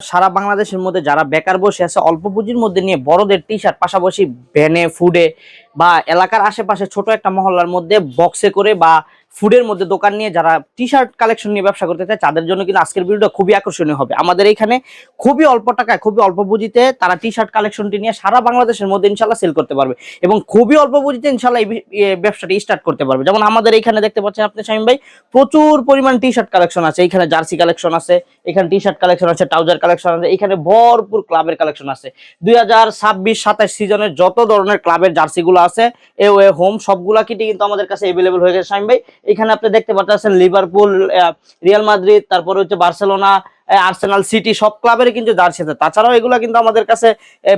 সারা বাংলাদেশের মধ্যে যারা বেকার বসে আছে অল্প পুঁজির মধ্যে নিয়ে বড়দের টি শার্ট, পাশাপাশি ভ্যানে, ফুডে বা এলাকার আশেপাশে ছোট একটা মহল্লার মধ্যে বক্সে করে বা ফুডের মধ্যে দোকান নিয়ে যারা টি শার্ট কালেকশন নিয়ে ব্যবসা করতে চায় তাদের জন্য কিন্তু আজকের ভিডিওটা খুবই আকর্ষণীয় হবে। আমাদের এখানে খুবই অল্প টাকায়, খুবই অল্প পুঁজিতে তারা টি শার্ট কালেকশনটি নিয়ে সারা বাংলাদেশের মধ্যে ইনশাল্লাহ সেল করতে পারবে এবং খুবই অল্প পুঁজিতে ইনশাল্লাহ এই ব্যবসাটি স্টার্ট করতে পারবে। যেমন আমাদের এখানে দেখতে পাচ্ছেন আপনি শামীম ভাই, প্রচুর পরিমাণ টি শার্ট কালেকশন আছে, এখানে জার্সি কালেকশন আছে, এখানে টি শার্ট কালেকশন আছে, ট্রাউজার কালেকশন আছে, এখানে ভরপুর ক্লাবের কালেকশন আছে। 2026-27 সিজনের যত ধরনের ক্লাবের জার্সি গুলো আছে এওয়ে হোম সবগুলা কিটি কিন্তু আমাদের কাছে अवेलेबल হয়ে গেছে শামীম ভাই। এখানে আপনি দেখতে পাচ্ছেন লিভারপুল, রিয়াল মাদ্রিদ, তারপরে হচ্ছে বার্সেলোনা, আর্সেনাল, সিটি সব ক্লাবের কিন্তু জার্সি আছে। তাছাড়াও এগুলা কিন্তু আমাদের কাছে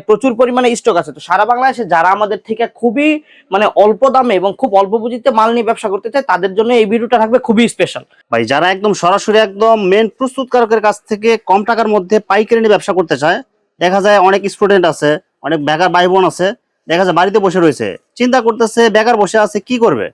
প্রচুর পরিমাণে স্টক আছে। তো সারা বাংলাদেশে যারা আমাদের থেকে খুবই অল্প দামে এবং খুব অল্প পুঁজিতে মাল নিয়ে ব্যবসা করতে চায় তাদের জন্য এই ভিডিওটা থাকবে খুবই স্পেশাল ভাই। যারা একদম সরাসরি একদম মেন প্রস্তুতকারকের কাছ থেকে কম টাকার মধ্যে পাইকারি নিয়ে ব্যবসা করতে চায়, দেখা যায় অনেক স্টুডেন্ট আছে, অনেক বেকার ভাই বোন আছে, দেখা যায় বাড়িতে বসে রয়েছে, চিন্তা করতেছে বেকার বসে আছে কি করবে।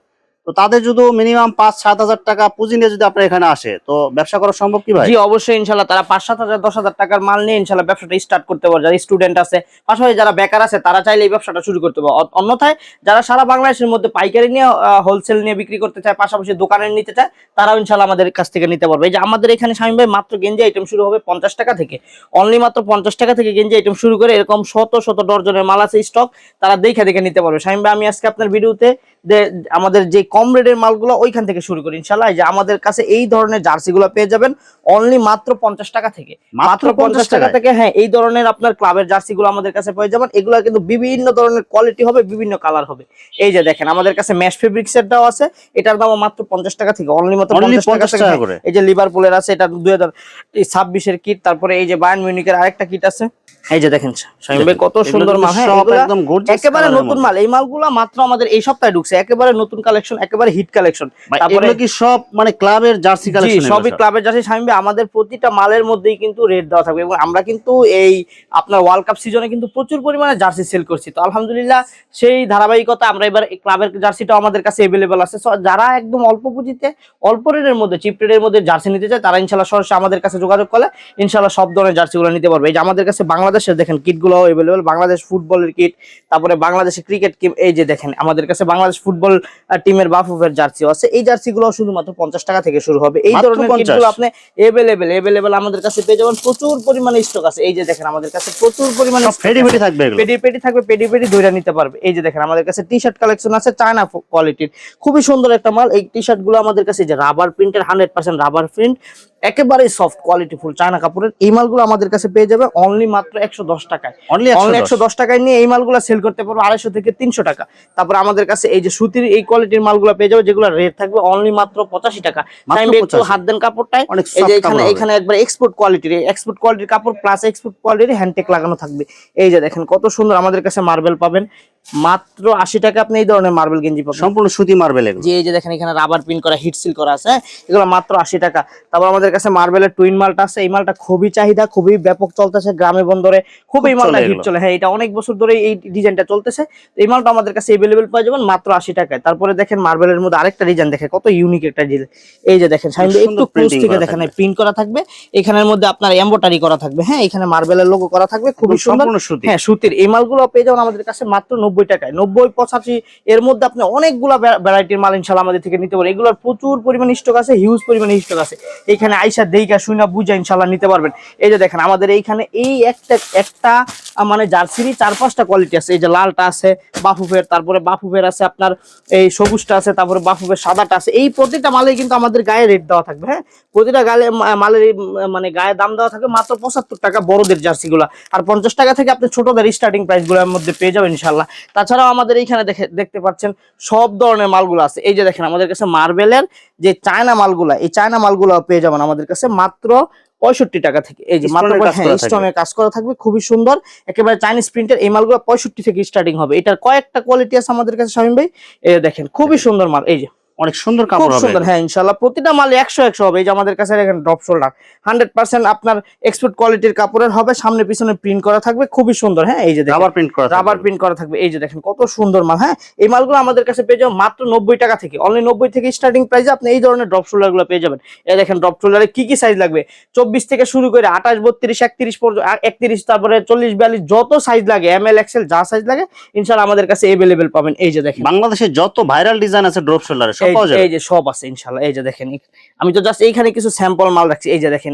তো তাদের যদি মিনিমাম 5-7 হাজার টাকা পুঁজি নিয়ে যদি আপনার এখানে আসে তো ব্যবসা করা সম্ভব কি ভাই? জি অবশ্যই ইনশাল্লাহ তারা 5-7 হাজার 10 হাজার টাকার মাল নিয়ে ইনশাল্লাহ ব্যবসাটা স্টার্ট করতে পারবে। যারা স্টুডেন্ট আছে, পাশাপাশি যারা বেকার আছে তারা চাইলে এই ব্যবসাটা শুরু করতে পারবে। অন্যথায় যারা সারা বাংলাদেশের মধ্যে পাইকারি নিয়ে হোলসেল নিয়ে বিক্রি করতে চায়, পাশাপাশি দোকানে নিতে চায়, তারাও ইনশাল্লাহ আমাদের কাছ থেকে নিতে পারবে। এই যে আমাদের এখানে শামীম ভাই মাত্র গেঞ্জি আইটেম শুরু হবে 50 টাকা থেকে, অনলি মাত্র 50 টাকা থেকে গেঞ্জি আইটেম শুরু করে এরকম শত শত ডজনের মাল আছে স্টক, তারা দেখে দেখে নিতে পারবে। শামীম ভাই আমি আজকে আপনার ভিডিওতে আমাদের যে কম রেটের মালগুলো ওইখান থেকে শুরু করি ইনশাল্লাহ। যে আমাদের কাছে এই ধরনের জার্সি গুলো পেয়ে যাবেন অনলি মাত্র 50 টাকা থেকে, মাত্র 50 টাকা থেকে। হ্যাঁ, এই ধরনের আপনার ক্লাবের জার্সি গুলো আমাদের কাছে পেয়ে যাবেন। এগুলো কিন্তু বিভিন্ন ধরনের কোয়ালিটি হবে, বিভিন্ন কালার হবে। এই যে দেখেন আমাদের কাছে ম্যাশ ফেব্রিক্স এরটাও আছে, এটার দাম মাত্র 50 টাকা থেকে, অনলি মাত্র 50 টাকা করে। এই যে লিভারপুলের আছে, এটা 2026 এর কিট। তারপরে এই যে বায়ার্ন মিউনিখের আরেকটা কিট আছে, এই যে দেখেন শামীম ভাই কত সুন্দর মাল। হ্যাঁ, একেবারে নতুন মাল। এই মালগুলো মাত্র আমাদের এই সপ্তাহে ঢুকছে, একেবারে নতুন কালেকশন, একেবারে হিট কালেকশন। তারপরে কি সব ক্লাবের জার্সি কালেকশন? জি, সবই ক্লাবের জার্সি শামীম ভাই। আমাদের প্রতিটা মালের মধ্যেই কিন্তু রেট দেওয়া থাকবে এবং আমরা কিন্তু এই আপনার ওয়ার্ল্ড কাপ সিজনে কিন্তু প্রচুর পরিমাণে জার্সি সেল করছি। তো আলহামদুলিল্লাহ সেই ধারাবাহিকতা আমরা এবার ক্লাবের জার্সিটাও আমাদের কাছে अवेलेबल আছে। যারা একদম অল্প পুঁজিতে অল্প রেটের মধ্যে, চিপ রেটের মধ্যে জার্সি নিতে চায় তারা ইনশাআল্লাহ সরাসরি আমাদের কাছে যোগাযোগ করলে ইনশাআল্লাহ সব ধরনের জার্সিগুলো নিতে পারবে। এই যে আমাদের কাছে বাংলাদেশের দেখেন কিটগুলো अवेलेबल, বাংলাদেশ ফুটবলের কিট, তারপরে বাংলাদেশের ক্রিকেট কিট। এই যে দেখেন আমাদের কাছে বাংলাদেশ ফুটবল টিমের বাফুফের জার্সিও আছে। এই জার্সিগুলো শুধুমাত্র 50 টাকা থেকে শুরু হবে। এই ধরনের কিটগুলো আপনি अवेलेबल আমাদের কাছে পেয়ে যাবেন। প্রচুর পরিমাণে স্টক আছে। এই যে দেখেন আমাদের কাছে প্রচুর পরিমাণে পেডি থাকবে, পেডি থাকবে, পেডি ধরে নিতে পারবে। এই যে দেখেন আমাদের কাছে টি শার্ট কালেকশন আছে চায়না কোয়ালিটির, খুবই সুন্দর একটা মাল। এই টি শার্ট গুলো আমাদের কাছে যে রাবার প্রিন্টের, 100% রাবার প্রিন্ট, একেবারে সফট কোয়ালিটি ফুল চায়না কাপড়ের। এই মালগুলো আমাদের কাছে পেয়ে যাবে অনলি মাত্র 110 টাকায়। অনলি 110 টাকায় নিয়ে এই মালগুলো সেল করতে পারবো 250 থেকে 300 টাকা। তারপর আমাদের কাছে এই যে সুতির এই কোয়ালিটির মালগুলো পেয়ে যাবে, যেগুলো রেট থাকবে অনলি মাত্র 85 টাকা। একটু হাত দেন কাপড়টায়, এই যে এখানে একবার এক্সপোর্ট কোয়ালিটির কাপড় প্লাস এক্সপোর্ট কোয়ালিটির হ্যান্ডটেক লাগানো থাকবে। এই যে দেখেন কত সুন্দর। আমাদের কাছে মার্বেল পাবেন মাত্র 80 টাকা। আপনি এই ধরনের মার্বেল গেঞ্জি পাবেন, সম্পূর্ণ সুতি মার্বেল। জি এই যে দেখেন এখানে রাবার প্রিন্ট করা, হিট সিল করা আছে, এগুলো মাত্র 80 টাকা। তারপর আমাদের কাছে মার্বেলের টুইন মালটা আছে। এই মালটা খুবই চাহিদা, খুবই ব্যাপক চলতেছে গ্রামে বন্দরে, খুবই মালটা হিট চলে। হ্যাঁ, এটা অনেক বছর ধরে এই ডিজাইনটা চলতেছে। এই মালটা আমাদের কাছে अवेलेबल পাওয়া যাবেন মাত্র 80 টাকায়। তারপরে দেখেন মার্বেলের মধ্যে আরেকটা ডিজাইন দেখেন কত ইউনিক একটা ডিজাইন। এই যে দেখেন শামীম ভাই একটু ক্লোজ থেকে দেখেন, প্রিন্ট করা থাকবে, এখানের মধ্যে আপনার এমব্রয়ডারি করা থাকবে। হ্যাঁ, এখানে মার্বেলের লোগো করা থাকবে, খুবই সুন্দর। হ্যাঁ, সুতির এই মালগুলো পেয়ে যাবেন আমাদের কাছে মাত্র 90 টাকায়। 90-85 এর মধ্যে আপনি অনেকগুলা ভ্যারাইটির মাল ইনশাআল্লাহ আমাদের থেকে নিতে পারবেন। এগুলোর প্রচুর পরিমাণে স্টক আছে, হিউজ পরিমাণে স্টক আছে। এখানে আইসা দেইকা শুনা বুঝা ইনশাআল্লাহ নিতে পারবেন। এই যে দেখেন আমাদের এইখানে এই একটা জার্সিরই 4-5টা কোয়ালিটি আছে। এই যে লালটা আছে বাফুফের, তারপরে বাফুফের আছে আপনার এই সবুজটা আছে, তারপরে বাফুফের সাদাটা আছে। এই প্রতিটা মালে কিন্তু আমাদের গায়ে রেট দেওয়া থাকবে। হ্যাঁ, প্রতিটা মালের গায়ে দাম দেওয়া থাকবে মাত্র 75 টাকা বড়দের জার্সিগুলো, আর 50 টাকা থেকে আপনি ছোটদের স্টার্টিং প্রাইস গুলোর মধ্যে পেয়ে যাবেন ইনশাআল্লাহ। তাছাড়াও আমাদের এইখানে দেখতে পাচ্ছেন সব ধরনের মালগুলো আছে। এই যে দেখেন আমাদের কাছে মার্বেলের যে চায়না মালগুলা, এই চায়না মালগুলো পেয়ে যাবেন আমাদের কাছে মাত্র 65 টাকা থেকে। এই যে মাত্র স্টোনের কাজ করা থাকবে, খুবই সুন্দর, একেবারে চাইনিজ প্রিন্টের। এই মালগুলো 65 থেকে স্টার্টিং হবে। এটার কয়েকটা কোয়ালিটি আছে আমাদের কাছে শামীম ভাই। এই দেখেন খুবই সুন্দর মাল। এই যে অনেক সুন্দর খুব কাপড় হবে সুন্দর, হ্যাঁ ইনশাআল্লাহ প্রতিটা মাল 100 হবে। এই যে আমাদের কাছে দেখেন ড্রপ শোল্ডার 100% আপনার এক্সপোর্ট কোয়ালিটির কাপড়ের হবে, সামনে পিছনে প্রিন্ট করা থাকবে, খুবই সুন্দর। হ্যাঁ এই যে দেখেন রাবার প্রিন্ট করা থাকবে, রাবার প্রিন্ট করা থাকবে। এই যে দেখেন কত সুন্দর মাল। হ্যাঁ এই মালগুলো আমাদের কাছে পেয়ে যাবেন মাত্র 90 টাকা থেকে, অনলি 90 থেকে স্টার্টিং প্রাইসে আপনি এই ধরনের ড্রপ শোল্ডার গুলো পেয়ে যাবেন। এই দেখেন ড্রপ শোল্ডারে কি কি সাইজ লাগবে, 24 থেকে শুরু করে 28 32 31 পর্যন্ত, 31 তারপরে 40 42 যত সাইজ লাগে, এম এল এক্সেল যা সাইজ লাগে ইনশাআল্লাহ আমাদের কাছে अवेलेबल পাবেন। এই যে দেখেন বাংলাদেশে যত ভাইরাল ডিজাইন আছে ড্রপ শোল্ডারে সব পাওয়া যাবে। এই যে সব আছে ইনশাআল্লাহ। এই যে দেখেন আমি তো জাস্ট এইখানে কিছু স্যাম্পল মাল রাখছি। এই যে দেখেন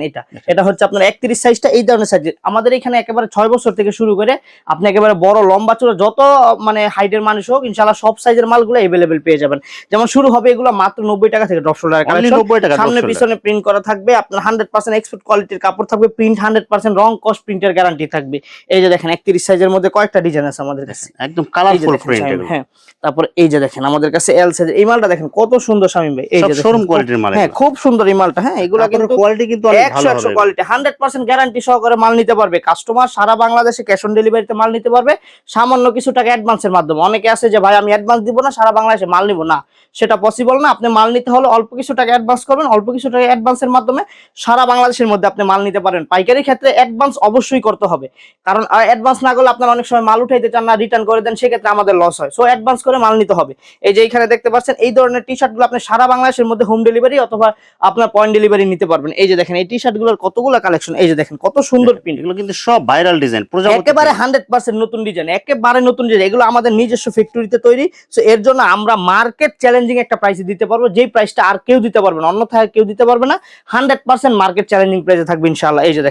এটা হচ্ছে আপনার 31 সাইজটা, এই ধরনের সাইজ আমাদের এখানে একেবারে 6 বছর থেকে শুরু করে আপনি একেবারে বড় লম্বা চূড়া যত মানে হাইটের মানুষ হোক ইনশাআল্লাহ সব সাইজের মালগুলো अवेलेबल পেয়ে যাবেন। যেমন শুরু হবে এগুলো মাত্র 90 টাকা থেকে ড্রপ শোল্ডার কালেকশন, সামনে পিছনে প্রিন্ট করা থাকবে, আপনার 100% এক্সপোর্ট কোয়ালিটির কাপড় থাকবে, প্রিন্ট 100% রং কস প্রিন্টের গ্যারান্টি থাকবে। এই যে দেখেন 31 সাইজের মধ্যে কয়েকটা ডিজাইন আছে আমাদের কাছে, একদম কালারফুল প্রিন্ট এগুলো। হ্যাঁ তারপর এই যে দেখেন আমাদের কাছে এল সাইজের এই মালটা দেখেন কত সুন্দর শামীম ভাই। এই যে শোরুম কোয়ালিটির মাল, হ্যাঁ খুব সুন্দর এই মালটা। হ্যাঁ এগুলা কিন্তু কোয়ালিটি কিন্তু অনেক ভালো হবে, 100 কোয়ালিটি 100% গ্যারান্টি সহকারে মাল নিতে পারবে কাস্টমার, সারা বাংলাদেশে ক্যাশ অন ডেলিভারিতে মাল নিতে পারবে সামান্য কিছু টাকা অ্যাডভান্সের মাধ্যমে। অনেকে আছে যে ভাই আমি অ্যাডভান্স দিব না, সারা বাংলাদেশে মাল নিব না, সেটা পসিবল না। আপনি মাল নিতে হলে অল্প কিছু টাকা অ্যাডভান্স করবেন, অল্প কিছু টাকা অ্যাডভান্সের মাধ্যমে সারা বাংলাদেশের মধ্যে আপনি মাল নিতে পারেন। পাইকারি ক্ষেত্রে অ্যাডভান্স অবশ্যই করতে হবে, কারণ অ্যাডভান্স না করলে আপনারা অনেক সময় মাল উঠাইতে চান না, রিটার্ন করে দেন, সেক্ষেত্রে আমাদের লস হয়। সো অ্যাডভান্স করে মাল নিতে হবে। এই যে এখানে দেখতে পাচ্ছেন এই ধরনের টি শার্ট গুলো আপনি সারা বাংলাদেশের মধ্যে হোম ডেলিভারি অথবা আপনার পয়েন্ট ডেলিভারি নিতে পারবেন। এই যে দেখেন এই টি শার্ট গুলোর কতগুলো কালেকশন, এই যে দেখেন কত সুন্দর প্রিন্ট, এগুলো কিন্তু সব ভাইরাল ডিজাইন, একেবারে 100% নতুন ডিজাইন, একেবারে নতুন ডিজাইন। এগুলো আমাদের নিজস্ব ফ্যাক্টরিতে তৈরি। সো এর জন্য আমরা মার্কেট চ্যালেঞ্জিং একটা প্রাইসে দিতে পারবো, যেই প্রাইসটা আর কেউ দিতে পারবে না, অন্যথায় কেউ দিতে পারবে না। 100% মার্কেট চ্যালেঞ্জিং প্রাইসে থাকবে ইনশাআল্লাহ। এই যে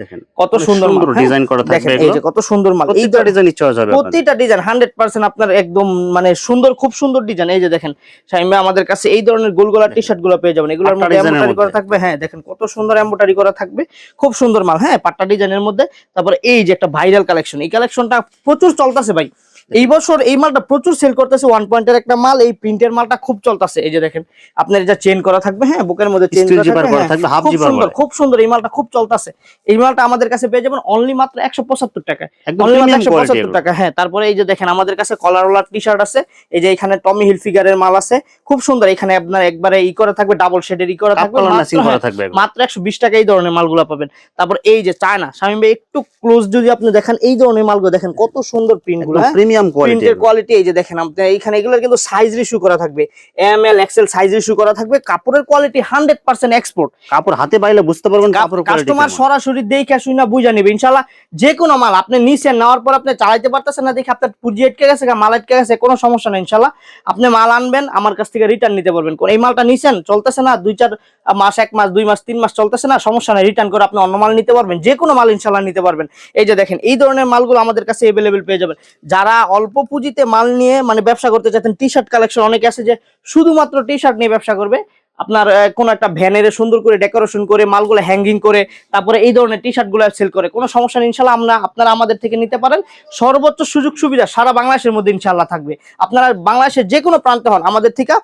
দেখেন কত সুন্দর ডিজাইন করা থাকবে, এই যে কত সুন্দর মাল, এই ডিজাইন চয়েস হবে, প্রতিটা ডিজাইন 100% আপনার একদম মানে সুন্দর, খুব সুন্দর ডিজাইন। এই যে দেখেন শামীম ভাই আমাদের কাছে এই ধরনের গোলগোলা টি শার্ট গুলো পেয়ে যাবেন, এগুলোর মধ্যে এমব্রয়ডারি করা থাকবে। হ্যাঁ দেখেন কত সুন্দর এমব্রয়ডারি করা থাকবে, খুব সুন্দর মাল। হ্যাঁ পাট্টা ডিজাইনের মধ্যে। তারপরে এই যে একটা ভাইরাল কালেকশন, এই কালেকশনটা প্রচুর চলতেছে ভাই এই বছর, এই মালটা প্রচুর সেল করতেছে। 1 পয়েন্টের একটা মাল, এই প্রিন্টের মালটা খুব চলতেছে। এই যে দেখেন আপনার এটা চেইন করা থাকবে, হ্যাঁ বুকের মধ্যে চেইন করা থাকবে, খুব সুন্দর, খুব সুন্দর। এই মালটা খুব চলতেছে। এই মালটা আমাদের কাছে পেয়ে যাবেন অনলি মাত্র 175 টাকা, অনলি মাত্র 175 টাকা। হ্যাঁ তারপরে এই যে দেখেন আমাদের কাছে কলারওয়ালা টি শার্ট আছে, এই যে এখানে টমি হিল ফিগারের মাল আছে, খুব সুন্দর। এখানে আপনার একবারে ই করা থাকবে, ডাবল শেডের ই করা থাকবে, মাত্র 120 টাকা এই ধরনের মালগুলো পাবেন। তারপর এই যে চায়না, শামীম ভাই একটু ক্লোজ যদি আপনি দেখেন এই ধরনের মালগুলো দেখেন কত সুন্দর প্রিন্টগুলো, প্রিমিয়াম প্রিন্টের কোয়ালিটি। এই যে দেখেন আপনি এইখানে এগুলো কিন্তু সাইজ রেশিও করা থাকবে, M L XL size ratio করা থাকবে। কাপড়ের কোয়ালিটি 100% এক্সপোর্ট, কাপড় হাতে পাইলে বুঝতে পারবেন কাপড়ের কোয়ালিটি, কাস্টমার সরাসরি দেখে শুনে বুঝে নেবে ইনশাআল্লাহ। যে কোনো মাল আপনি নিছেন, নেওয়ার পর আপনি চালাইতে পারতেছেন না, দেখে আপনার পুঁজি আটকে গেছে, মাল আটকে গেছে, কোনো সমস্যা নেই ইনশাআল্লাহ। আপনি মাল আনবেন আমার কাছ থেকে রিটার্ন নিতে পারবেন। এই মালটা নিছেন চলতেছে না, 2-4 মাস, 1 মাস, 2 মাস, 3 মাস চলতেছে না, সমস্যা নেই, রিটার্ন করে আপনি অন্য মাল নিতে পারবেন, যে কোনো মাল ইনশাআল্লাহ নিতে পারবেন। এই যে দেখেন এই ধরনের মালগুলো আমাদের কাছে अवेलेबल পেয়ে যাবেন। যারা অল্প পুঁজিতে মাল নিয়ে মানে ব্যবসা করতে চাচ্ছেন, টি শার্ট কালেকশন, অনেকে আছে যে শুধুমাত্র টি শার্ট নিয়ে ব্যবসা করবে, আপনার কোন একটা ভ্যানের সুন্দর করে ডেকোরেশন করে মালগুলো হ্যাঙ্গিং করে তারপরে এই ধরনের টি শার্ট গুলো সেল করে, কোনো সমস্যা নেই ইনশাআল্লাহ। আপনারা আমাদের থেকে নিতে পারেন, সর্বোচ্চ সুযোগ সুবিধা সারা বাংলাদেশের মধ্যে ইনশাআল্লাহ থাকবে। আপনারা বাংলাদেশের যে কোনো প্রান্তে হন, আমাদের থেকে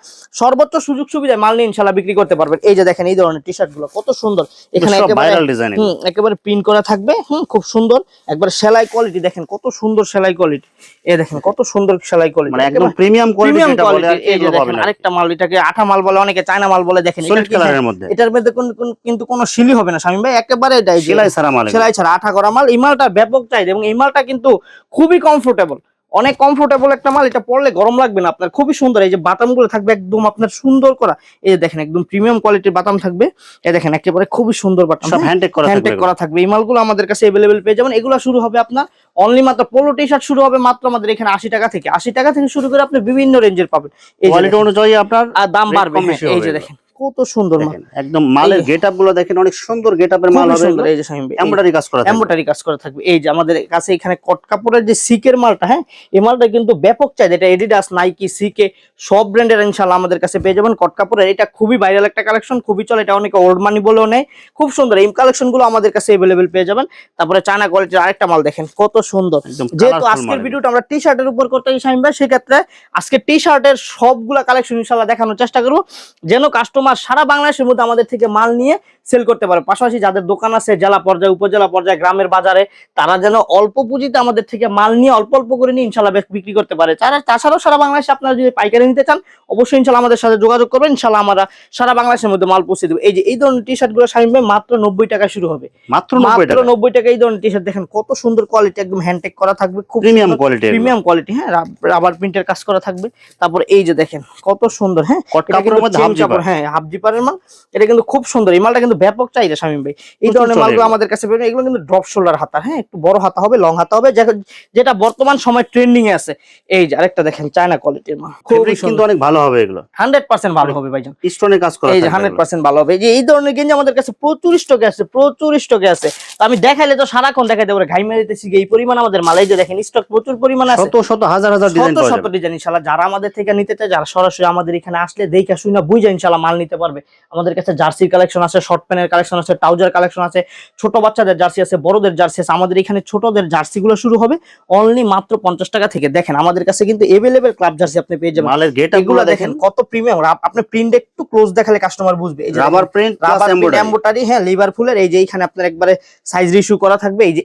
সর্বোচ্চ সুযোগ সুবিধায় মাল নিয়ে ইনশাআল্লাহ বিক্রি করতে পারবেন। এই যে দেখেন এই ধরনের টি শার্ট গুলো কত সুন্দর, এখানে একেবারে প্রিন্ট করা থাকবে, খুব সুন্দর, একবার সেলাই কোয়ালিটি দেখেন কত সুন্দর সেলাই কোয়ালিটি। এই দেখেন কত সুন্দর সেলাই কোয়ালিটি, মানে একদম প্রিমিয়াম কোয়ালিটি। এই যে দেখেন আরেকটা মাল, এটাকে আঠা মাল বলে, অনেকে চায়না মাল বলে। দেখেন এটার মধ্যে কিন্তু কোনো শিলি হবে না শামীম ভাই, একেবারে সেলাই ছাড়া আঠা করা মাল। এই মালটা ব্যাপক চাহিদা এবং এই মালটা কিন্তু খুবই কমফোর্টেবল, অনেক কমফোর্টেবল একটা মাল। এটা পরলে গরম লাগবে না আপনার, খুবই সুন্দর। এই যে বাটামগুলো থাকবে একদম আপনার সুন্দর করা, এই যে দেখেন একদম প্রিমিয়াম কোয়ালিটির বাটাম থাকবে। এই দেখেন একেবারে খুবই সুন্দর বাটাম, সব হ্যান্ডটেক করা থাকবে। এই মালগুলো আমাদের কাছে अवेलेबल পেয়ে যাবেন। এগুলো শুরু হবে আপনার অনলি মাত্র পোলো টি শার্ট শুরু হবে মাত্র আমাদের এখানে 80 টাকা থেকে, 80 টাকা থেকে শুরু করে আপনি বিভিন্ন রেঞ্জের পাবেন। এই কোয়ালিটি অনুযায়ী আপনার দাম বাড়বে। এই যে দেখেন কত সুন্দর মাল, একদম মালের গেটআপ গুলো দেখেন অনেক সুন্দর গেটআপের মাল হবে। এই যে শামীম ভাই এমব্রয়ডারি কাজ করা থাকবে। এই যে আমাদের কাছে এখানে কট কাপড়ের যে সিকের মালটা, হ্যাঁ এই মালটা কিন্তু ব্যাপক চাহিদা। এটা এডিডাস, নাইকি, সিকে সব ব্র্যান্ডের ইনশাআল্লাহ আমাদের কাছে পেয়ে যাবেন কট কাপড়ের। এটা খুবই ভাইরাল একটা কালেকশন, খুবই চলে, এটা অনেকে ওল্ড মানি বলেও নেয়, খুব সুন্দর। এই কালেকশন গুলো আমাদের কাছে अवेलेबल পেয়ে যাবেন। তারপরে চায়না কোয়ালিটির আরেকটা মাল দেখেন কত সুন্দর। যেহেতু আজকের ভিডিওটা আমরা টি শার্টের উপর করতে শামীম ভাই, সেক্ষেত্রে আজকে টি শার্টের সবগুলা কালেকশন ইনশাআল্লাহ দেখানোর চেষ্টা করব, যেন কাস্টমার সারা বাংলাদেশের মধ্যে আমাদের থেকে মাল নিয়ে সেল করতে পারে। পাশাপাশি যাদের দোকান আছে জেলা পর্যায়ে, উপজেলা পর্যায়ে, গ্রামের বাজারে, তারা যেন অল্প পুঁজিতে আমাদের থেকে মাল নিয়ে অল্প অল্প করে নিয়ে ইনশাল্লাহ বিক্রি করতে পারে। তাছাড়াও সারা বাংলাদেশে আপনারা যদি পাইকারি নিতে চান অবশ্যই ইনশাল্লাহ আমাদের সাথে যোগাযোগ করবেন, ইনশাল্লাহ আমরা সারা বাংলাদেশের মধ্যে মাল পৌঁছে দেবো। এই যে এই ধরনের টি শার্ট গুলো শামীম ভাই মাত্র 90 টাকা শুরু হবে, মাত্র মাত্র 90 টাকা। এই ধরনের টি শার্ট দেখেন কত সুন্দর কোয়ালিটি, একদম হ্যান্ডটেক করা থাকবে, খুব প্রিমিয়াম কোয়ালিটি, প্রিমিয়াম কোয়ালিটি। হ্যাঁ, রাবার প্রিন্টের কাজ করা থাকবে। তারপর এই যে দেখেন কত সুন্দর, হ্যাঁ কাপড়ের মধ্যে হাফ জিপার, হ্যাঁ হাফ জিপারের মাল। এটা কিন্তু খুব সুন্দর, এই মালটা কিন্তু ব্যাপক চাহিদা শামীম ভাই। এই ধরনের মালগুলো আমাদের কাছে পাবেন। এগুলো কিন্তু ড্রপ শোল্ডার হাতা, হ্যাঁ একটু বড় হাতা হবে, লং হাতা হবে, যেটা বর্তমান সময় ট্রেন্ডিং এ আছে। এই যে আরেকটা দেখেন চায়না কোয়ালিটির মাল, খুবই কিন্তু অনেক ভালো হবে এগুলো, 100% ভালো হবে ভাইজান, স্টোনের কাজ করা। এই যে 100% ভালো হবে। এই যে এই ধরনের গেঞ্জি আমাদের কাছে প্রচুর স্টকে আছে, প্রচুর স্টকে আছে। তো আমি দেখাইলে তো সারাক্ষণ দেখাইতে পারে, ঘাই মেরে দিতেছি এই পরিমাণ আমাদের মাল। এই যে দেখেন স্টক প্রচুর পরিমাণ আছে, শত শত হাজার হাজার ডিজাইন পাওয়া যাবে। ডিজাইন ইনশাআল্লাহ। যারা আমাদের থেকে নিতে চায়, যারা সরাসরি আমাদের এখানে আসলে দেখে শুনে বুঝে ইনশাআল্লাহ মাল নিতে পারবে। আমাদের কাছে জার্সির কালেকশন আছে, শর্ট প্যান্টের কালেকশন আছে, ট্রাউজার কালেকশন আছে, ছোট বাচ্চাদের জার্সি আছে, বড়দের জার্সি আছে। আমাদের এখানে ছোটদের জার্সি গুলো শুরু হবে অনলি মাত্র 50 টাকা থেকে। দেখেন আমাদের কাছে কিন্তু এভেলেবেল ক্লাব জার্সি আপনি পেয়ে যাবেন। মালের গেটআপ গুলো দেখেন কত প্রিমিয়াম। আপনি প্রিন্ট একটু ক্লোজ দেখালে কাস্টমার বুঝবে। এই যে রাবার প্রিন্ট প্লাস এমব্রয়ডারি, হ্যাঁ লিভারপুলের। এই যে এইখানে আপনার একবারে সাইজ রেশিও করা থাকবে। এই যে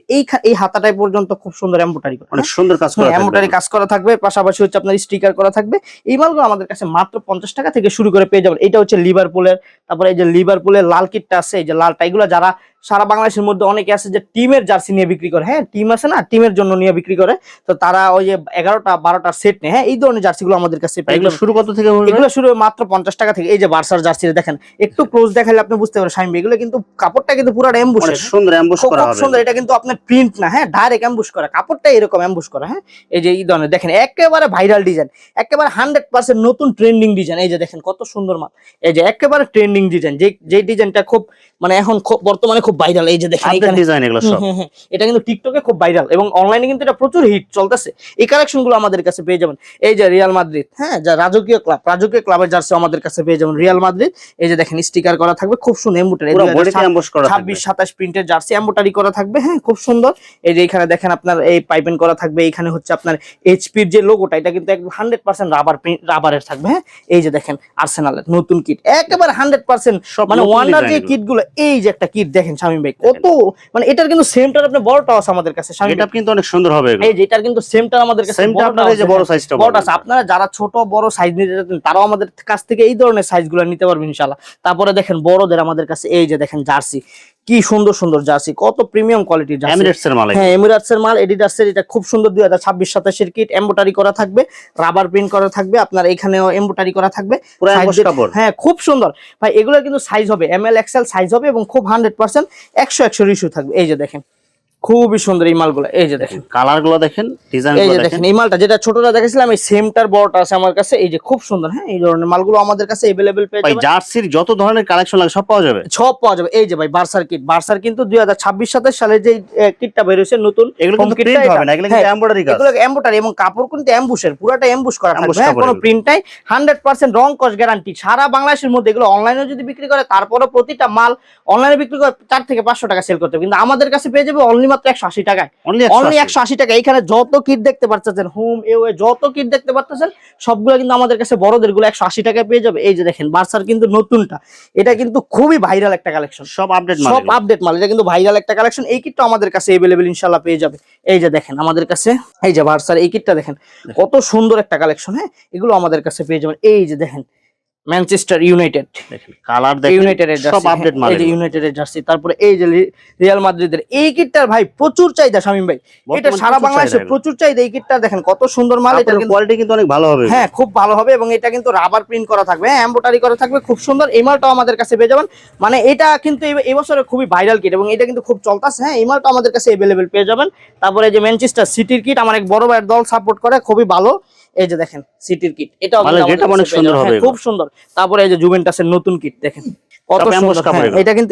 এই হাতাটাই পর্যন্ত খুব সুন্দর এমব্রয়ডারি, অনেক সুন্দর কাজ করা, এমব্রয়ডারি কাজ করা থাকবে। পাশাপাশি হচ্ছে আপনার স্টিকার করা থাকবে। এই মালগুলো আমাদের কাছে মাত্র 50 টাকা থেকে শুরু করে পেয়ে যাবেন। এটা হচ্ছে লিভারপুলের। তারপরে এই যে লিভারপুলের লাল কিটটা আছে, এই যে লালটা, এগুলো যারা সারা বাংলাদেশের মধ্যে অনেকে আছে যে টিমের জার্সি নিয়ে বিক্রি করে, হ্যাঁ টিম আছে না, টিমের জন্য নিয়ে বিক্রি করে, তো তারা ওই যে 11টা 12টা সেট নেয়। হ্যাঁ এই ধরনের জার্সি গুলো আমাদের কাছে এগুলো শুরু কত থেকে? এগুলো শুরু মাত্র 50 টাকা থেকে। এই যে বার্সার জার্সি দেখেন, একটু ক্লোজ দেখালে আপনি বুঝতে পারবেন শাইন, এগুলো কিন্তু কাপড়টা কিন্তু পুরো এমবুশ, অনেক সুন্দর এমবুশ করা হবে, খুব সুন্দর। এটা কিন্তু আপনার প্রিন্ট না, হ্যাঁ ডাইরেক্ট এমবুশ করা, কাপড়টা এরকম এমবুশ করা। হ্যাঁ এই যে এই ধরনের দেখেন একেবারে ভাইরাল ডিজাইন, একেবারে 100% নতুন ট্রেন্ডিং ডিজাইন। এই যে দেখেন কত সুন্দর মাল, এই যে একেবারে ট্রেন্ডিং ডিজাইন, যে ডিজাইনটা খুব মানে এখন বর্তমানে খুব ভাইরাল। এই যে দেখেন ডিজাইন এগুলো সব, এটা কিন্তু টিকটকে খুব ভাইরাল এবং অনলাইনে কিন্তু এটা প্রচুর হিট চলতেছে। এই কালেকশন গুলো আমাদের কাছে পেয়ে যাবেন। এই যে রিয়াল মাদ্রিদ, হ্যাঁ যা রাজকীয় ক্লাবের জার্সি আমাদের কাছে পেয়ে যাবেন রিয়াল মাদ্রিদ। এই যে দেখেন স্টিকার করা থাকবে, খুব সুন্দর এমব্রয়ডারি, 26-27 প্রিন্টের জার্সি এমব্রয়ডারি করা থাকবে, হ্যাঁ খুব সুন্দর। এই যে এখানে দেখেন আপনার এই পাইপিং করা থাকবে। এখানে হচ্ছে আপনার এইচপির যে লোগোটা, এটা কিন্তু একদম 100% রাবারের থাকবে। হ্যাঁ এই যে দেখেন আর্সেনালের নতুন কিট, একেবারে 100% মানে ওয়ান্ডার যে কিট গুলো। এই যে একটা কিট দেখেন শামীম ভাই, কত মানে এটার কিন্তু সেমটার আপনি বড়টাও আছে আমাদের কাছে। এটা কিন্তু অনেক সুন্দর হবে। এই যে এটার কিন্তু সেমটার আমাদের কাছে বড় সাইজটা বড় আছে। আপনারা যারা ছোট বড় সাইজ নিতে চান তারাও আমাদের কাছ থেকে এই ধরনের সাইজগুলো নিতে পারবেন ইনশাআল্লাহ। তারপরে দেখেন বড়দের আমাদের কাছে এই যে দেখেন জার্সি, কি সুন্দর সুন্দর জার্সি, কত প্রিমিয়াম কোয়ালিটির জার্সি, এমিরেটসের মাল। হ্যাঁ এমিরেটসের মাল, এডিডাসের। এটা খুব সুন্দর 2026-27 কিট, এমব্রয়ডারি করা থাকবে, রাবার প্রিন্ট করা থাকবে, আপনার এখানেও এমব্রয়ডারি করা থাকবে, হ্যাঁ খুব সুন্দর ভাই। এগুলো কিন্তু সাইজ হবে ML XL সাইজ হবে এবং খুব 100% 100 রিস্যু থাকবে। এই যে দেখেন খুবই সুন্দর এই মালগুলো। এই যে দেখেন কালার গুলো দেখেন, ডিজাইন এই যে দেখেন এই মালটা যেটা ছোটটা দেখেছিলাম, এই সেমটার বড়টা আছে আমার কাছে। এই যে খুব সুন্দর, হ্যাঁ এই ধরনের মালগুলো আমাদের কাছে अवेलेबल পেয়ে যাবেন। জার্সির যত ধরনের কালেকশন লাগে সব পাওয়া যাবে, এই যে ভাই বার্সার কিন্তু 2026-27 সালে যে কিটটা বের হয়েছে নতুন, এগুলো কিন্তু প্রিন্ট হবে না, এগুলো কিন্তু এমব্রয়ডারি কাজ, এগুলো এমব্রয়ডারি এবং কাপড় কিন্তু এমবুশের, পুরোটা এমবুশ করা থাকবে, কোনো প্রিন্ট নাই, 100% রং কস গ্যারান্টি। সারা বাংলাদেশের মধ্যে এগুলো অনলাইনে যদি বিক্রি করে, তারপরে প্রতিটা মাল অনলাইনে বিক্রি করে 4 থেকে 500 টাকা সেল করতে হবে, কিন্তু আমাদের কাছে পেয়ে যাবে অনলি মাত্র 180 টাকায়, অনলি 180 টাকা। এখানে যত কিট দেখতে পাচ্ছেন, হোম এওয়ে যত কিট দেখতে পাচ্ছেন সবগুলো কিন্তু আমাদের কাছে বড়দের গুলো 180 টাকায় পেয়ে যাবে। এই যে দেখেন বার্সার কিন্তু নতুনটা, এটা কিন্তু খুবই ভাইরাল একটা কালেকশন, সব আপডেট মাল, এটা কিন্তু ভাইরাল একটা কালেকশন। এই কিটটা আমাদের কাছে अवेलेबल ইনশাআল্লাহ পেয়ে যাবে। এই যে দেখেন আমাদের কাছে এই যে বার্সার এই কিটটা দেখেন কত সুন্দর একটা কালেকশন, হ্যাঁ এগুলো আমাদের কাছে পেয়ে যাবেন। এই যে দেখেন ম্যানচেস্টার ইউনাইটেড, দেখেন কালার দেখেন, ইউনাইটেডের সব আপডেট মাল, এই যে ইউনাইটেডের জার্সি। তারপরে এই যে রিয়াল মাদ্রিদের এই কিটটার ভাই প্রচুর চাহিদা শামীম ভাই, এটা সারা বাংলাদেশে প্রচুর চাহিদা। এই কিটটা দেখেন কত সুন্দর মাল, এটা কোয়ালিটি কিন্তু অনেক ভালো হবে, হ্যাঁ খুব ভালো হবে এবং এটা কিন্তু রাবার প্রিন্ট করা থাকবে, হ্যাঁ এমব্রয়ডারি করা থাকবে, খুব সুন্দর। এই মালটাও আমাদের কাছে পেয়ে যাবেন, মানে এটা কিন্তু এই বছরে খুবই ভাইরাল কিট এবং এটা কিন্তু খুব চলতেছে। হ্যাঁ এই মালটা আমাদের কাছে अवेलेबल পেয়ে যাবেন। তারপরে যে ম্যানচেস্টার সিটির কিট, আমার এক বড় ভাইয়ের দল সাপোর্ট করে, খুবই ভালো। এই যে দেখেন সিটির কিট, এটাও অনেক সুন্দর হবে, খুব সুন্দর। তারপরে এই যে জুভেন্টাসের নতুন কিট দেখেন কত সুন্দর,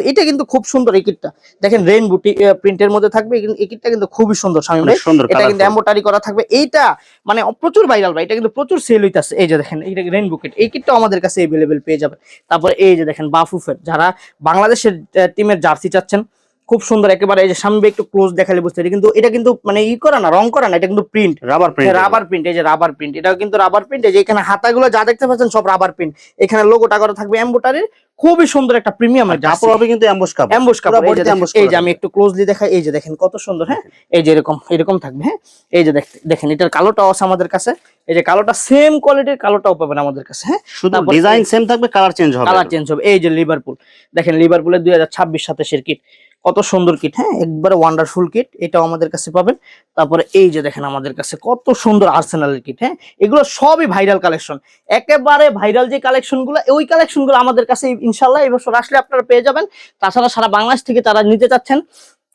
এটা কিন্তু খুব সুন্দর। এই কিটটা দেখেন রেইনবো প্রিন্টের মধ্যে থাকবে, এই কিটটা কিন্তু খুবই সুন্দর শামীম ভাই, এটা কিন্তু এমব্রয়ডারি করা থাকবে। এইটা মানে প্রচুর ভাইরাল ভাই, এটা কিন্তু প্রচুর সেল হইতাছে। এই যে দেখেন এটা রেইনবো কিট, এই কিটটাও আমাদের কাছে अवेलेबल পেয়ে যাবে। তারপরে এই যে দেখেন বাফুফের, যারা বাংলাদেশের টিমের জার্সি চাচ্ছেন, খুব সুন্দর একেবারে। এই যে সামনে একটু ক্লোজ দেখালে বুঝতে পারি, কিন্তু এটা কিন্তু মানে ই করা না, রং করা না, এটা কিন্তু print, rubber print. Rubber print. এই যে রাবার প্রিন্ট, এটাও কিন্তু রাবার প্রিন্ট। এই যে এখানে হাতাগুলো যা দেখতে পাচ্ছেন সব রাবার প্রিন্ট, এখানে লোগোটা করা থাকবে এমব্রয়ডারি। খুবই সুন্দর একটা প্রিমিয়ামের কাপড় হবে কিন্তু এমবস কাপড়, এমবুশ কাপড়। এই যে দেখেন, এমবস এই যে আমি একটু ক্লোজলি দেখাই, এই যে দেখেন কত সুন্দর। হ্যাঁ, এই যে এরকম এরকম থাকবে। হ্যাঁ, এই যে দেখেন এটার কালোটাও আছে আমাদের কাছে, এই যে কালোটা সেম কোয়ালিটির কালোটাও পাবেন আমাদের কাছে। হ্যাঁ, শুধু ডিজাইন সেম থাকবে, কালার চেঞ্জ হবে, কালার চেঞ্জ হবে। এই যে লিভারপুল, দেখেন লিভারপুলের 2026-27 কিট, কত সুন্দর কিট। হ্যাঁ, একবারে ওয়ান্ডারফুল কিট, এটাও আমাদের কাছে পাবেন। তারপরে এই যে দেখেন আমাদের কাছে কত সুন্দর আর্সেনালের কিট। হ্যাঁ, এগুলো সবই ভাইরাল কালেকশন, একেবারে ভাইরাল যে কালেকশন গুলো, ওই কালেকশন গুলো আমাদের কাছে ইনশাল্লাহ এই বছর আসলে আপনারা পেয়ে যাবেন। তাছাড়া সারা বাংলাদেশ থেকে তারা নিতে চাচ্ছেন,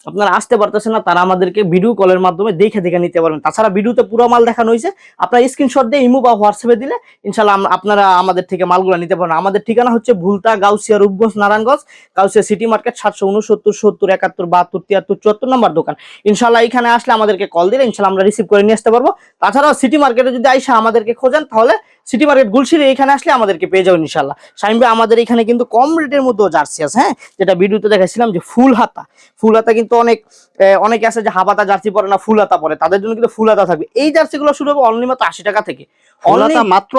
আপনারা আসতে পারতেছেন না, তারা আমাদেরকে ভিডিও কলের মাধ্যমে দেখে দেখে নিতে পারবেন। তাছাড়া ভিডিওতে পুরো মাল দেখানো হয়েছে, আপনারা স্ক্রিনশট দিয়ে ইমো বা হোয়াটসঅ্যাপে দিলে ইনশাল্লাহ আপনারা আমাদের থেকে মালগুলো নিতে পারবেন। আমাদের ঠিকানা হচ্ছে ভুলতা, গাউসিয়া, রূপগঞ্জ, নারায়ণগঞ্জ, গাউসিয়া সিটি মার্কেট, 769 70 71 72 73 74 নম্বর দোকান। ইনশাল্লাহ এখানে আসলে আমাদেরকে কল দিলে ইনশাল্লাহ আমরা রিসিভ করে নিয়ে আসতে পারবো। তাছাড়াও সিটি মার্কেটে যদি আইসা আমাদেরকে খোঁজেন, তাহলে সিটি মার্কেট গুলশিরে এখানে আসলে আমাদেরকে পেয়ে যাবেন ইনশাল্লাহ। শামিম ভাই, আমাদের এখানে কিন্তু কম রেটের মধ্যেও জার্সি আছে। হ্যাঁ, যেটা ভিডিওতে দেখাইছিলাম যে ফুল হাতা, ফুল হাতা কিন্তু অনেকে আছে যে হাফ হাতা জার্সি পরে না, ফুল হাতা পরে, তাদের জন্য কিন্তু ফুল হাতা থাকবে। এই জার্সি গুলো শুরু হবে অনলি মাত্র 80 টাকা থেকে, মাত্র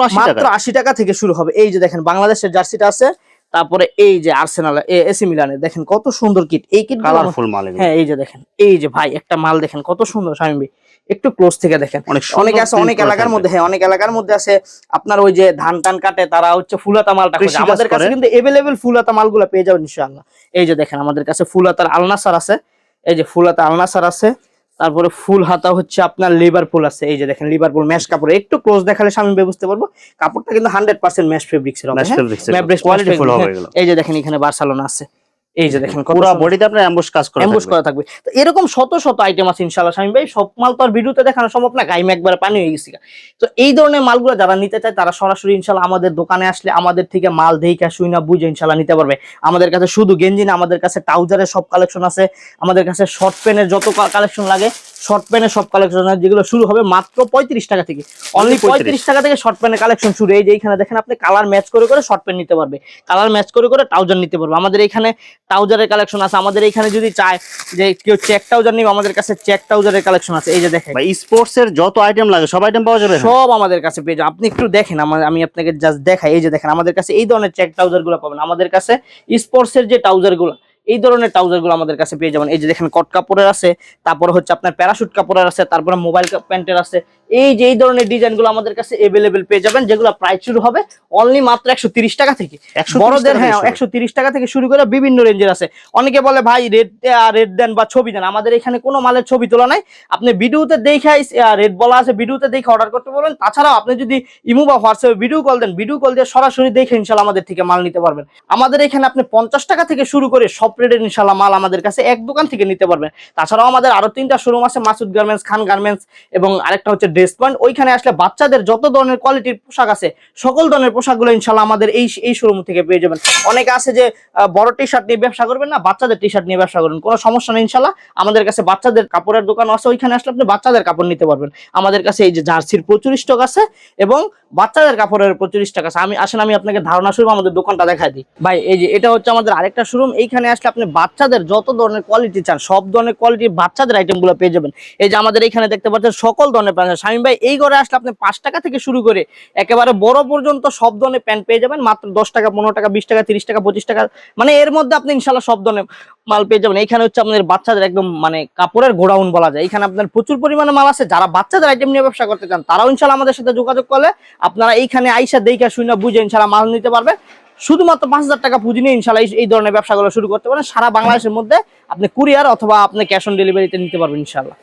80 টাকা থেকে শুরু হবে। এই যে দেখেন বাংলাদেশের জার্সিটা আছে, তারপরে এই যে আর্সেনাল, এসি মিলানের দেখেন কত সুন্দর কিট, এই কিট কালারফুল মাল। হ্যাঁ, এই যে দেখেন, এই যে ভাই একটা মাল দেখেন কত সুন্দর। শামিম ভাই একটু ক্লোজ থেকে দেখেন, অনেকে আছে অনেক এলাকার মধ্যে, হ্যাঁ অনেক এলাকার মধ্যে আছে আপনার ওই যে ধান টান কাটে, তারা হচ্ছে ফুলাতা মালটা খোঁজে। আমাদের কাছে কিন্তু এভেলেবেল ফুলাতা মালগুলো পেয়ে যাবেন ইনশাআল্লাহ। এই যে দেখেন আমাদের কাছে ফুলাতার আলনাসার আছে, এই যে ফুলাতা আলনাসার আছে, তারপরে ফুল হাতা হচ্ছে আপনার লিভারপুল আছে। এই যে দেখেন লিভারপুল ম্যাশ কাপড়, একটু ক্লোজ দেখালে শামিম ভাই বুঝতে পারবো, কাপড়টা কিন্তু 100% ম্যাশ ফেব্রিক্সের হবে। এই যে দেখেন এখানে বার্সেলোনা আছে, এই যে দেখেন পুরো বডিতে আপনার এমবস কাজ করা থাকবে। তো এরকম শত শত আইটেম আছে ইনশাআল্লাহ শামিম ভাই, সব মাল তো আর ভিডিওতে দেখানো সম্ভব না, গাইমে একবার পানি হয়ে গেছে। তো এই ধরনের মালগুলো যারা নিতে চায় তারা সরাসরি ইনশাআল্লাহ আমাদের দোকানে আসলে আমাদের থেকে মাল দেখে শুইনা বুঝে ইনশাআল্লাহ নিতে পারবে। আমাদের কাছে শুধু গেঞ্জি না, আমাদের কাছে ট্রাউজারের সব কালেকশন আছে, আমাদের কাছে শর্ট প্যান্টের যত কালেকশন লাগে শর্ট প্যান্টের সব কালেকশন আছে, যেগুলো শুরু হবে মাত্র 35 টাকা থেকে, অনলি 35 টাকা থেকে শর্ট প্যান্টের কালেকশন শুরু। এই যে এখানে দেখেন আপনি কালার ম্যাচ করে করে শর্ট প্যান্ট নিতে পারবে, কালার ম্যাচ করে করে ট্রাউজার নিতে পারবে। আমাদের এখানে ট্রাউজারের কালেকশন আছে, আমাদের এখানে যদি চায় যে কেউ চেক ট্রাউজার নিবে, আমাদের কাছে চেক ট্রাউজারের কালেকশন আছে। এই যে দেখেন ভাই স্পোর্টস এর যত আইটেম লাগে সব আইটেম পাওয়া যাবে, সব আমাদের কাছে পেয়ে যাবেন। আপনি একটু দেখেন, আমি আপনাকে জাস্ট দেখাই। এই যে দেখেন আমাদের কাছে এই ধরনের চেক ট্রাউজার গুলো পাবেন, আমাদের কাছে স্পোর্টস এর যে ট্রাউজার গুলো, এই ধরনের ট্রাউজার গুলো আমাদের কাছে পেয়ে যাবেন। এই যে দেখেন কট কাপড়ের আছে, তারপরে হচ্ছে আপনার প্যারাশুট কাপড়ের আছে, তারপরে মোবাইল প্যান্টের আছে। এই যে এই ধরনের ডিজাইন গুলো আমাদের কাছে এভেলেবেল পেয়ে যাবেন, যেগুলো প্রাইস শুরু হবে অনলি মাত্র 130 টাকা থেকে। বড়দের হ্যাঁ 130 টাকা থেকে শুরু করে বিভিন্ন রেঞ্জের আছে। অনেকে বলে ভাই রেড দেন বা ছবি দেন, আমাদের এখানে কোনো মালের ছবি তোলা নাই, আপনি ভিডিওতে দেখে রেড বলা আছে, ভিডিওতে দেখে অর্ডার করতে পারবেন। তাছাড়াও আপনি যদি ইমো বা হোয়াটসঅ্যাপে ভিডিও কল দেন, ভিডিও কল দিয়ে সরাসরি দেখে ইনশাআল্লাহ আমাদের থেকে মাল নিতে পারবেন। আমাদের এখানে আপনি 50 টাকা থেকে শুরু করে সব রেটের ইনশাআল্লাহ মাল আমাদের কাছে এক দোকান থেকে নিতে পারবেন। তাছাড়াও আমাদের আরো 3টা শোরুম আছে, মাসুদ গার্মেন্টস, খান গার্মেন্টস এবং আরেকটা হচ্ছে ড্রেস পয়েন্ট। ওইখানে আসলে বাচ্চাদের যত ধরনের কোয়ালিটির পোশাক আছে সকল ধরনের পোশাকগুলো ইনশাআল্লাহ আমাদের এই শোরুম থেকে পেয়ে যাবেন। অনেকে আছে যে বড় টি শার্ট নিয়ে ব্যবসা করবেন না, বাচ্চাদের টি শার্ট নিয়ে ব্যবসা করবেন, কোনো সমস্যা নেই ইনশাআল্লাহ। আমাদের কাছে বাচ্চাদের কাপড়ের দোকান আছে, ওইখানে আসলে আপনি বাচ্চাদের কাপড় নিতে পারবেন। আমাদের কাছে এই যে জার্সির প্রচুর স্টক আছে এবং বাচ্চাদের কাপড়ের প্রচুর স্টক আছে। আমি আপনাকে ধারণা শুরু আমাদের দোকানটা দেখাই দিই ভাই। এই যে এটা হচ্ছে আমাদের আরেকটা শোরুম, এইখানে আসলে আপনি বাচ্চাদের যত ধরনের কোয়ালিটি চান সব ধরনের কোয়ালিটির বাচ্চাদের আইটেম গুলো পেয়ে যাবেন। এই যে আমাদের এখানে দেখতে পাচ্ছেন সকল ধরনের প্যান্ট। শামিম ভাই এই ঘরে আসলে আপনি 5 টাকা থেকে শুরু করে একেবারে বড় পর্যন্ত সব ধরনের প্যান্ট পেয়ে যাবেন মাত্র 10 টাকা, 15 টাকা, 20 টাকা, 30 টাকা, 25 টাকা, মানে এর মধ্যে আপনি ইনশাআল্লাহ সব ধরনের মাল পেয়ে যাবেন। এখানে হচ্ছে আপনাদের বাচ্চাদের একদম মানে কাপড়ের গোডাউন বলা যায়। এখানে আপনার প্রচুর পরিমাণে মাল আছে, যারা বাচ্চাদের আইটেম নিয়ে ব্যবসা করতে চান তারাও ইনশাআল্লাহ আমাদের সাথে যোগাযোগ করলে আপনারা এইখানে আইসা দেখে শুনে বুঝে ইনশাআল্লাহ মাল নিতে পারবেন। শুধুমাত্র 5000 টাকা পুঁজি নিয়ে ইনশাআল্লাহ এই ধরনের ব্যবসাগুলো শুরু করতে পারেন। সারা বাংলাদেশের মধ্যে আপনি কুরিয়ার অথবা আপনি ক্যাশ অন ডেলিভারিতে নিতে পারবেন ইনশাআল্লাহ।